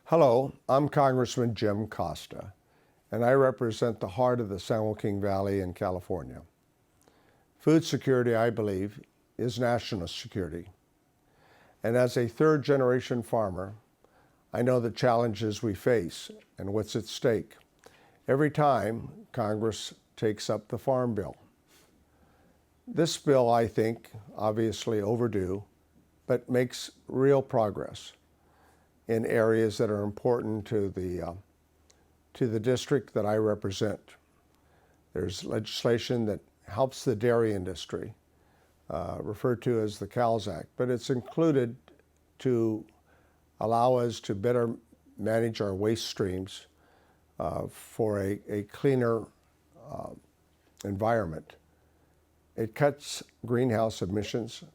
Hello, I'm Congressman Jim Costa, and I represent the heart of the San Joaquin Valley in California. Food security, I believe, is national security. And as a third-generation farmer, I know the challenges we face and what's at stake every time Congress takes up the Farm Bill. This bill, I think, obviously overdue, but makes real progress in areas that are important to the district that I represent. There's legislation that helps the dairy industry, referred to as the CALS Act, but it's included to allow us to better manage our waste streams for a cleaner environment. It cuts greenhouse emissions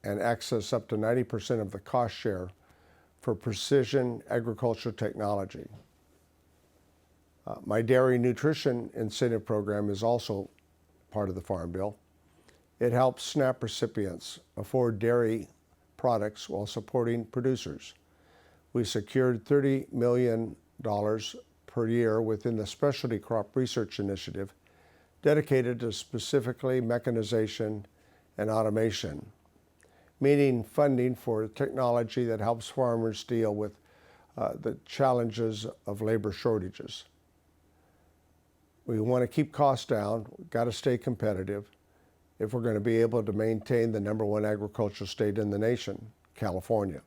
and access up to 90% of the cost share for precision agriculture technology. My dairy nutrition incentive program is also part of the Farm Bill. It helps SNAP recipients afford dairy products while supporting producers. We secured $30 million per year within the Specialty Crop Research Initiative dedicated to specifically mechanization and automation, meaning funding for technology that helps farmers deal with the challenges of labor shortages. We want to keep costs down, we've got to stay competitive if we're going to be able to maintain the #1 agricultural state in the nation, California.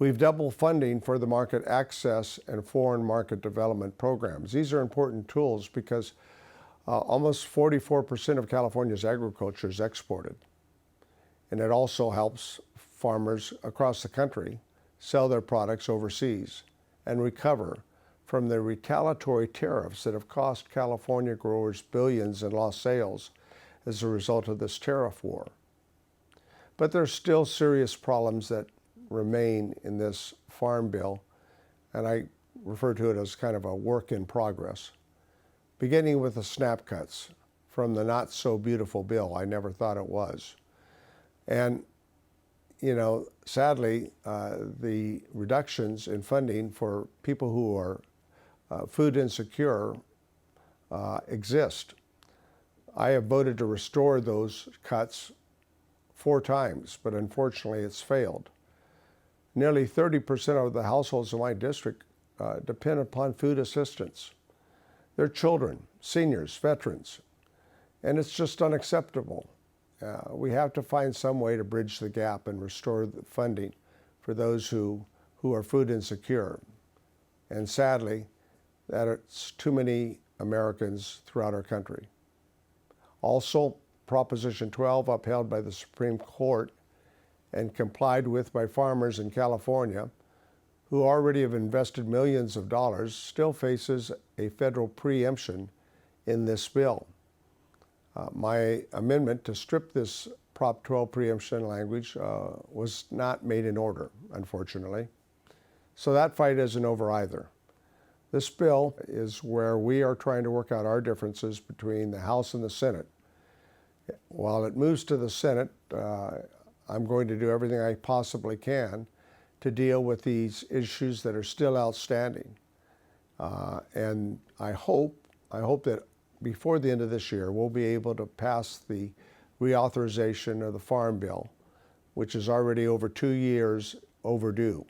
We've doubled funding for the market access and foreign market development programs. These are important tools because almost 44% of California's agriculture is exported. And it also helps farmers across the country sell their products overseas and recover from the retaliatory tariffs that have cost California growers billions in lost sales as a result of this tariff war. But there's still serious problems that remain in this Farm Bill, and I refer to it as kind of a work in progress, beginning with the SNAP cuts from the not so beautiful bill. I never thought it was. And, you know, sadly, the reductions in funding for people who are food insecure exist. I have voted to restore those cuts 4 times, but unfortunately it's failed. Nearly 30% of the households in my district depend upon food assistance. They're children, seniors, veterans, and it's just unacceptable. We have to find some way to bridge the gap and restore the funding for those who are food insecure. And sadly, that's too many Americans throughout our country. Also, Proposition 12, upheld by the Supreme Court and complied with by farmers in California, who already have invested millions of dollars, still faces a federal preemption in this bill. My amendment to strip this Prop 12 preemption language was not made in order, unfortunately. So that fight isn't over either. This bill is where we are trying to work out our differences between the House and the Senate. While it moves to the Senate, I'm going to do everything I possibly can to deal with these issues that are still outstanding. And I hope that before the end of this year, we'll be able to pass the reauthorization of the Farm Bill, which is already over 2 years overdue.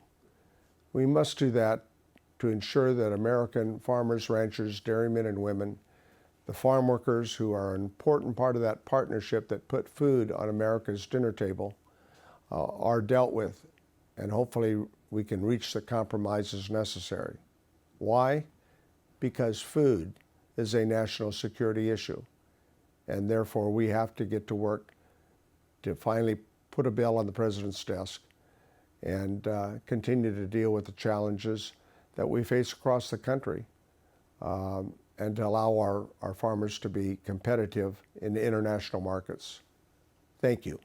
We must do that to ensure that American farmers, ranchers, dairymen and women, the farm workers who are an important part of that partnership that put food on America's dinner table, are dealt with, and hopefully we can reach the compromises necessary. Why? Because food is a national security issue, and therefore we have to get to work to finally put a bill on the president's desk and continue to deal with the challenges that we face across the country, and to allow our farmers to be competitive in the international markets. Thank you.